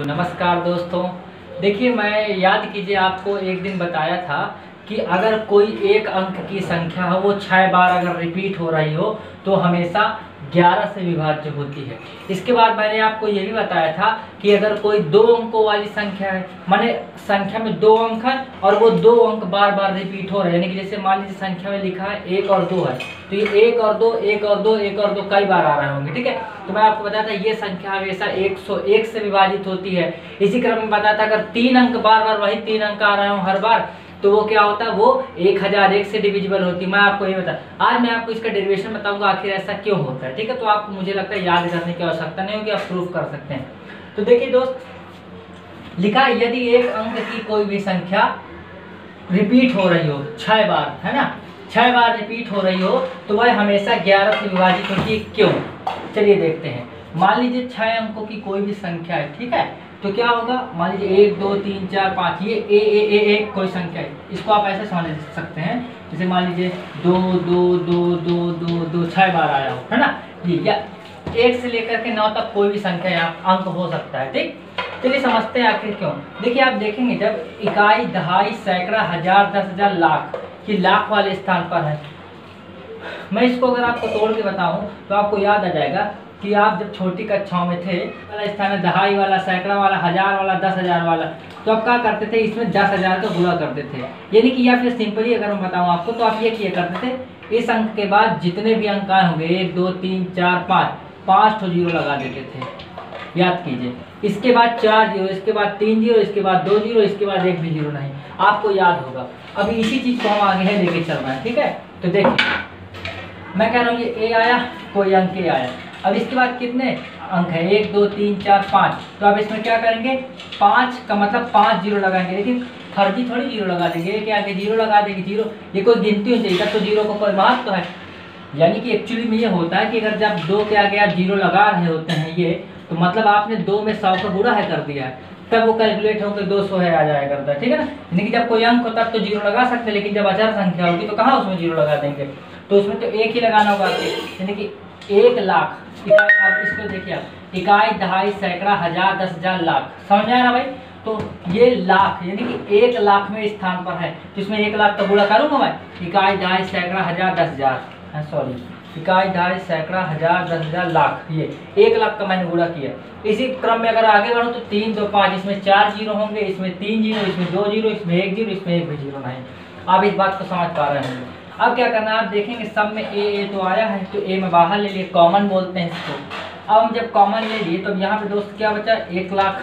तो नमस्कार दोस्तों, देखिए मैं याद कीजिए आपको एक दिन बताया था कि अगर कोई एक अंक की संख्या हो वो 6 बार अगर रिपीट हो रही हो तो हमेशा 11 से विभाज्य होती है। इसके बाद मैंने आपको ये भी बताया था कि अगर कोई 2 अंकों वाली संख्या है, माने संख्या में 2 अंक है और वो 2 अंक बार बार रिपीट हो रहे हैं, यानी कि जैसे मान लीजिए संख्या में लिखा है 1 और 2 है, तो ये 1 और 2 1 और 2 1 और 2 कई बार आ रहे होंगे। ठीक है, तो मैं आपको बताया था ये संख्या हमेशा 101 से विभाजित होती है। इसी क्रम में बताया था अगर 3 अंक बार बार वही 3 अंक आ रहे हो हर बार तो वो क्या होता है, वो 1001 से डिविजिबल होती है। मैं आपको ये बता, आज मैं आपको इसका डेरिवेशन बताऊंगा आखिर ऐसा क्यों होता है। ठीक है, तो आपको मुझे लगता है याद करने की आवश्यकता नहीं होगी, आप प्रूफ कर सकते हैं। तो देखिए दोस्त, लिखा है यदि एक अंक की कोई भी संख्या रिपीट हो रही हो 6 बार, है ना, 6 बार रिपीट हो रही हो तो वह हमेशा 11 से विभाजित होती है। क्यों, चलिए देखते हैं। मान लीजिए 6 अंकों की कोई भी संख्या है, ठीक है, तो क्या होगा, मान लीजिए 1 2 3 4 5, ये ए कोई संख्या है, इसको आप ऐसे समझ सकते हैं जैसे मान लीजिए 2 2 2 2 2 2 6 बार आया हो, है ना, ये या 1 से लेकर के 9 तक कोई भी संख्या यहाँ अंक हो सकता है। ठीक, चलिए समझते हैं आखिर क्यों। देखिए आप देखेंगे जब इकाई, दहाई, सैकड़ा, हजार, 10,000, लाख, ये लाख वाले स्थान पर है। मैं इसको अगर आपको तोड़ के बताऊं तो आपको याद आ जाएगा कि आप जब छोटी कक्षाओं में थे, वाला स्थान है दहाई वाला, सैकड़ा वाला, हजार वाला, 10,000 वाला, तो आप क्या करते थे, इसमें 10,000 का गुणा करते थे। यानी कि या फिर सिंपली अगर मैं बताऊं आपको तो आप ये किया करते थे, इस अंक के बाद जितने भी अंक आए होंगे 1 2 3 4 5 तो जीरो लगा देते थे, याद कीजिए। इसके बाद 4 जीरो, इसके बाद 3 जीरो, इसके बाद 2 जीरो, इसके बाद 1 भी जीरो नहीं, आपको याद होगा। अभी इसी चीज को हम आगे है लेके चल रहे हैं। ठीक है, तो देखिए मैं कह रहा हूँ ये ए आया, कोई अंक ए आया, अब इसके बाद कितने अंक है 1 2 3 4 5, तो अब इसमें क्या करेंगे, 5 का मतलब 5 जीरो लगाएंगे, लेकिन फर्जी थोड़ी जीरो लगा देंगे, क्या आगे जीरो लगा देंगे, जीरो ये कोई गिनती हो चाहिए तो जीरो को कोई महत्व तो है। यानी कि एक्चुअली में ये होता है कि अगर जब 2 के आगे आप जीरो लगा रहे होते हैं ये, तो मतलब आपने 2 में 100 का गुणा है कर दिया है, तब वो कैलकुलेट होकर 200 है आ जाया करता है। ठीक है ना, यानी कि जब कोई अंक होता है तो जीरो लगा सकते हैं, लेकिन जब अचर संख्या होगी तो कहाँ उसमें जीरो लगा देंगे, तो उसमें तो एक ही लगाना होगा, यानी कि 1 लाख। अब इसको देखिए आप, इकाई, दहाई, सैकड़ा, हजार, 10,000, लाख, समझ आया ना भाई। तो ये लाख यानी कि 1 लाख में स्थान पर है, तो इसमें 1 लाख का गुणा करूंगा मैं, इकाई, दहाई, सैकड़ा, हजार, 10,000, सॉरी, इकाई, दहाई, सैकड़ा, हजार, 10,000, लाख, ये 1 लाख का मैंने गुणा किया। इसी क्रम में अगर आगे बढ़ूं तो 3 2 5, इसमें 4 जीरो होंगे, इसमें 3 जीरो, इसमें 2 जीरो, इसमें 1 जीरो, इसमें 1 भी जीरो नहीं। आप इस बात को समझ पा रहे होंगे। अब क्या करना है, आप देखेंगे सब में ए तो आया है, तो ए में बाहर ले लिए, कॉमन बोलते हैं इसको। अब हम जब कॉमन ले लिए तो यहाँ पे दोस्त क्या बचा, 1 लाख,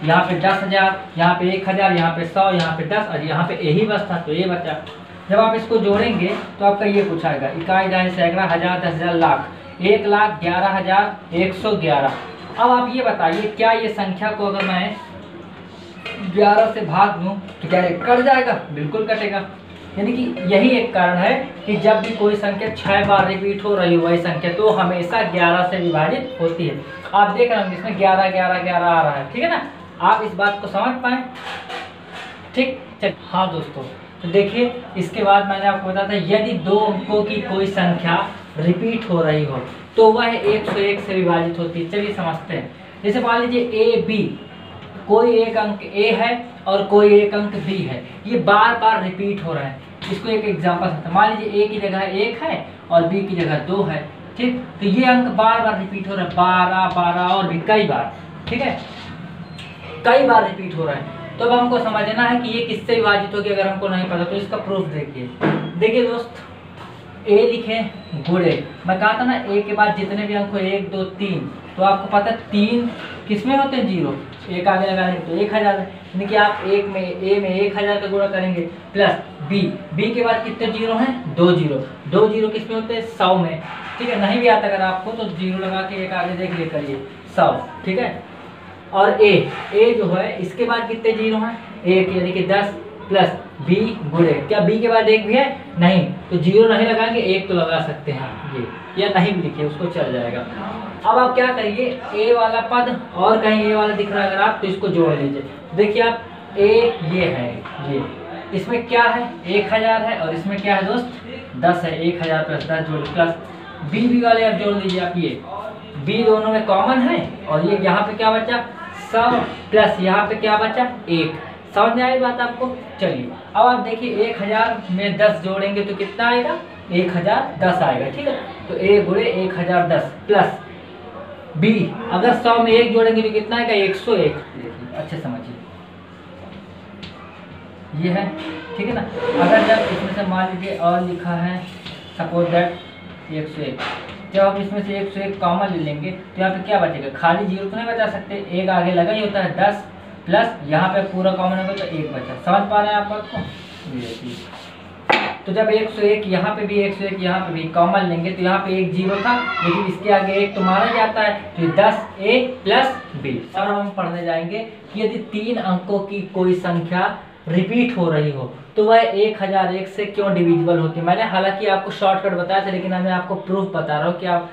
यहाँ पे 10,000, यहाँ पे 1,000, यहाँ पे 100, यहाँ पे 10 और यहाँ पे ए ही बस था तो ये बचा। जब आप इसको जोड़ेंगे तो आपका ये कुछ आएगा, इकाई, दहाई, सैकड़ा, हजार, 10,000, लाख, 1,11,111। अब आप ये बताइए क्या ये संख्या को अगर मैं 11 से भाग दूं तो क्या कट जाएगा, बिल्कुल कटेगा। यानी कि यही एक कारण है कि जब भी कोई संख्या 6 बार रिपीट हो रही हो वही संख्या तो हमेशा 11 से विभाजित होती है। आप देख रहे होंगे इसमें 11 11 11 आ रहा है, ठीक है ना, आप इस बात को समझ पाए। ठीक, चल हाँ दोस्तों, तो देखिए इसके बाद मैंने आपको बताया था यदि 2 अंकों की कोई संख्या रिपीट हो रही हो तो वह 101 से विभाजित होती है। चलिए समझते हैं। जैसे मान लीजिए ए बी, कोई एक अंक ए है और कोई एक अंक बी है, ये बार बार रिपीट हो रहा है। इसको एक एग्जांपल है, मान लीजिए ए की जगह 1 है और बी की जगह 2 है। ठीक, तो ये अंक बार बार रिपीट हो रहा है, 12 12 और भी कई बार, ठीक है, कई बार रिपीट हो रहा है। तो अब हमको समझना है कि ये किससे विभाजित होगी। अगर हमको नहीं पता तो इसका प्रूफ देखिए। देखिए दोस्त, ए लिखे गुणे, मैं कहा था ना ए के बाद जितने भी अंक हो 1 2 3, तो आपको पता है 3 किसमें होते हैं, जीरो, एक आगे लगाने तो 1,000, यानी कि आप एक में ए में 1,000 का गुणा करेंगे, प्लस बी, बी के बाद कितने जीरो हैं, 2 जीरो, 2 जीरो किसमें होते हैं, 100 में। ठीक है, नहीं भी आता अगर आपको तो जीरो लगा के एक आगे देख ले करिए, 100, ठीक है। और ए जो है इसके बाद कितने जीरो हैं, 1, यानी कि 10, प्लस बी गुणे, क्या बी के बाद 1 भी है, नहीं, तो जीरो नहीं लगाएंगे, 1 तो लगा सकते हैं ये, या नहीं भी लिखिए उसको चल जाएगा। अब आप क्या करिए, ए वाला पद और कहीं ए वाला दिख रहा है अगर आप तो इसको जोड़ लीजिए। देखिए आप ए ये है, ये इसमें क्या है 1,000 है और इसमें क्या है दोस्त 10 है, 1,000 प्लस 10 जोड़ प्लस बी वाले आप जोड़ लीजिए। आप ये बी दोनों में कॉमन है और ये यहाँ पे क्या बचा 100 प्लस यहाँ पे क्या बचा 1। समझ में आई बात आपको? चलिए अब आप देखिए 1000 में 10 जोड़ेंगे तो कितना आएगा 1010 आएगा। ठीक है, तो A गुणे 1010 प्लस B, अगर 100 में 1 जोड़ेंगे तो कितना आएगा 101। देखिए अच्छे समझिए, ये है। ठीक है ना, अगर जब इसमें से मान लीजिए और लिखा है सपोज दैट 101, जब आप इसमें से 101 कॉमन ले लेंगे तो यहाँ पे क्या बचेगा, खाली जीरो तो नहीं बचा सकते, एक आगे लगा ही होता है 10 प्लस यहाँ पे पूरा कॉमन होगा तो 1 बचा। समझ पा रहे हैं आप बात को? ये देखिए, तो जब 101 यहाँ पे भी 101 यहाँ पे भी कॉमन लेंगे तो यहाँ पे एक जीरो था, लेकिन इसके आगे एक तो माना जाता है, तो 10A प्लस B। अब हम पढ़ने जाएंगे कि यदि 3 अंकों की कोई संख्या रिपीट हो रही हो तो वह 1001 से क्यों डिविजिबल होती है। मैंने हालांकि आपको शॉर्टकट बताया था, लेकिन मैं आपको प्रूफ बता रहा हूँ कि आप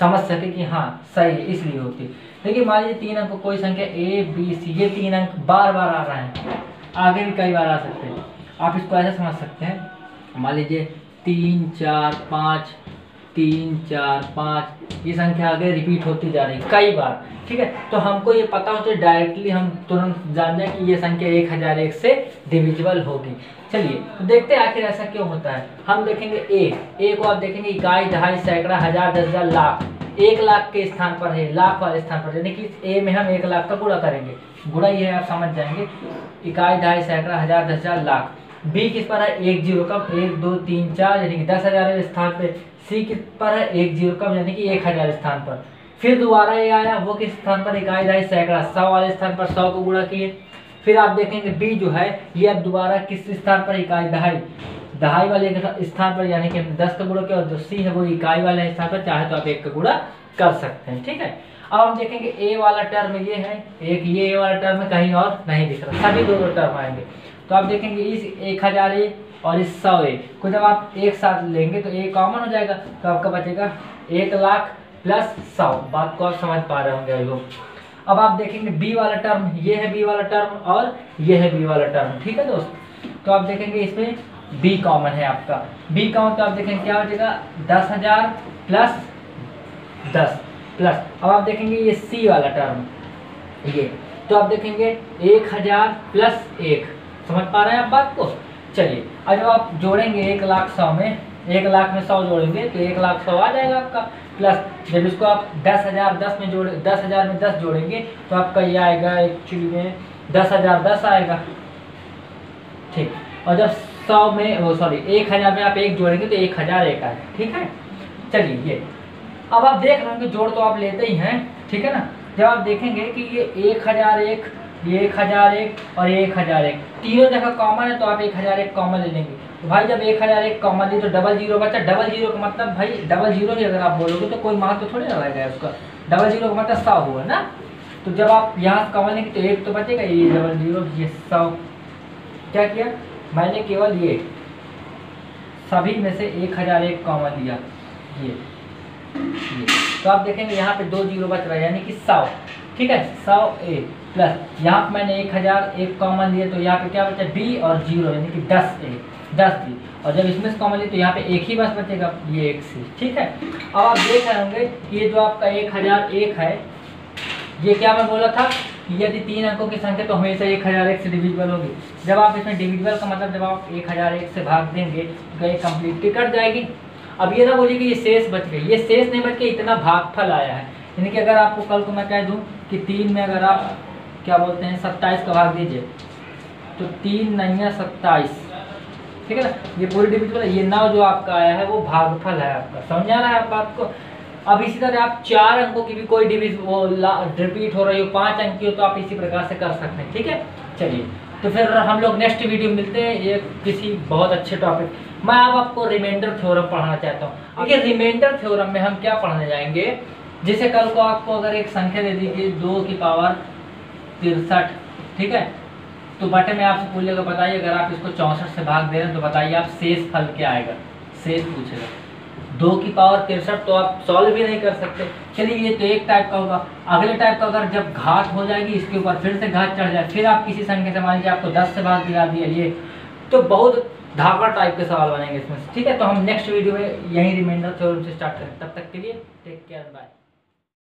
समझ सके कि हाँ सही है, इसलिए होती है। देखिए मान लीजिए 3 अंकों कोई संख्या A B C, ये 3 अंक बार बार आ रहे हैं, आगे भी कई बार आ सकते हैं। आप इसको ऐसे समझ सकते हैं, मान लीजिए 3 4 5 3 4 5, ये संख्या आगे रिपीट होती जा रही है कई बार। ठीक है, तो हमको ये पता हो तो डायरेक्टली हम तुरंत जान जाए कि ये संख्या 1001 से डिविजिबल होगी। चलिए तो देखते हैं आखिर ऐसा क्यों होता है। हम देखेंगे ए को आप देखेंगे इकाई, दहाई, सैकड़ा, हजार, 10,000, लाख। 1 लाख के स्थान पर है, लाख वाले स्थान पर, यानी कि ए में हम 1 लाख का गुणा करेंगे। गुणा ये है, आप समझ जाएंगे, इकाई, दहाई, सैकड़ा, हजार, 10,000, लाख। बी किस पर है 1 जीरो कम, 1 2 3 4 यानी कि 10,000 स्थान पे। सी किस पर है 1 जीरो कम यानी कि 1000 स्थान पर। फिर दोबारा ये आया, वो किस स्थान पर, इकाई, दहाई, सैकड़ा, 100 वाले स्थान पर 100 को गुणा किए। फिर आप देखेंगे बी जो है ये अब दोबारा किस स्थान पर, इकाई, दहाई वाले स्थान पर, यानी कि 10 का गुणा किया। और जो सी है वो इकाई वाले स्थान पर, चाहे तो आप 1 का गुणा कर सकते हैं। ठीक है, अब हम देखेंगे ए वाला टर्म ये है एक, ये ए वाला टर्म कहीं और नहीं दिख रहा, सभी दोनों टर्म आएंगे। तो आप देखेंगे इस 1000A और इस 100A को जब आप एक साथ लेंगे तो ए कॉमन हो जाएगा, तो आपका बचेगा 1 लाख प्लस 100। बात को आप समझ पा रहे होंगे आई होप। अब आप देखेंगे बी वाला टर्म, ये है बी वाला टर्म और ये है बी वाला टर्म। ठीक है दोस्त, तो आप देखेंगे इसमें बी कॉमन है आपका, बी कॉमन, तो आप देखेंगे क्या बचेगा 10,000 प्लस 10 प्लस। अब आप देखेंगे ये सी वाला टर्म ये, तो आप देखेंगे 1000 प्लस 1। समझ पा रहे हैं आप बात को? चलिए अब जब आप जोड़ेंगे 1 लाख 100 में, 1 लाख में 100 जोड़ेंगे तो 1 लाख 100 आ जाएगा आपका। प्लस जब इसको आप 10,000 10 में जोड़े, 10,000 में 10 जोड़ेंगे तो आपका ये आएगा एक्चुअली में 10,010 आएगा। ठीक, और जब 100 में वो सॉरी 1000 में आप 1 जोड़ेंगे तो 1001 आएगा। ठीक है, चलिए ये अब आप देख रहे होंगे जोड़ तो आप लेते ही हैं। ठीक है ना, जब आप देखेंगे कि ये 1001, ये 1001 और ये 1001 तीनों जगह कॉमन है, तो आप 1001 कॉमन ले लेंगे। तो भाई जब 1001 कॉमन ली तो डबल जीरो बचा। डबल जीरो का मतलब भाई डबल जीरो ही अगर आप बोलोगे तो कोई मान तो थोड़ी ना रहेगा उसका, डबल जीरो का मतलब 100 हुआ ना। तो जब आप यहाँ कॉमन लेंगे तो एक तो बचेगा, ये डबल जीरो, ये 100। क्या किया मैंने, केवल ये सभी में से 1001 कॉमन लिया, ये। तो आप देखेंगे यहाँ पे 2 जीरो बच रहा है यानी कि 100। ठीक है, 100A प्लस यहाँ पे मैंने 1001 कॉमन लिए तो यहाँ पे क्या बचा B और 0 यानी कि 10A 10B। और जब इसमें से कॉमन लिए तो यहाँ पे एक ही बस बचेगा, ये 1 C। ठीक है, अब आप देख रहे होंगे कि ये जो आपका 1001 है, ये क्या मैं बोला था कि यदि 3 अंकों की संख्या तो हमेशा 1001 से डिविजिबल होगी। जब आप इसमें डिविजिबल का मतलब जब आप 1001 से भाग देंगे तो ये कंप्लीटली कट जाएगी। अब ये ना बोलिए कि ये शेष बच गई, ये शेष नहीं बच के इतना भागफल आया है। यानी कि अगर आपको कल को मैं कह दूं कि 3 में अगर आप क्या बोलते हैं 27 का भाग दीजिए तो 3 9 27। ठीक है ना, ये पूरी डिविजिबल है। ये 9 जो आपका आया है वो भागफल है आपका। समझ आ रहा है आप बात को? अब इसी तरह आप 4 अंकों की भी कोई रिपीट हो रही हो, 5 अंक की हो, तो आप इसी प्रकार से कर सकते हैं। ठीक है, चलिए तो फिर हम लोग नेक्स्ट वीडियो में मिलते हैं ये किसी बहुत अच्छे टॉपिक। मैं अब आपको रिमाइंडर थ्योरम पढ़ाना चाहता हूँ। देखिए रिमाइंडर थ्योरम में हम क्या पढ़ने जाएंगे, जैसे कल को आपको अगर एक संख्या दे दी कि 2 की पावर 63, ठीक है, तो बटे में आपसे पूछेगा बताइए अगर आप इसको 64 से भाग दे रहे हैं तो बताइए आप शेष फल क्या आएगा, शेष पूछेगा। 2 की पावर 63 तो आप सॉल्व भी नहीं कर सकते। चलिए ये तो एक टाइप का होगा। अगले टाइप का अगर जब घात हो जाएगी इसके ऊपर फिर से घात चढ़ जाए, फिर आप किसी संख्या से मान लीजिए आपको 10 से भाग दिला दिया, ये तो बहुत धाकड़ टाइप के सवाल बनेंगे इसमें। ठीक है, तो हम नेक्स्ट वीडियो में यही रिमाइंडर थ्योरम से स्टार्ट करें। तब तक के लिए टेक केयर, बाय।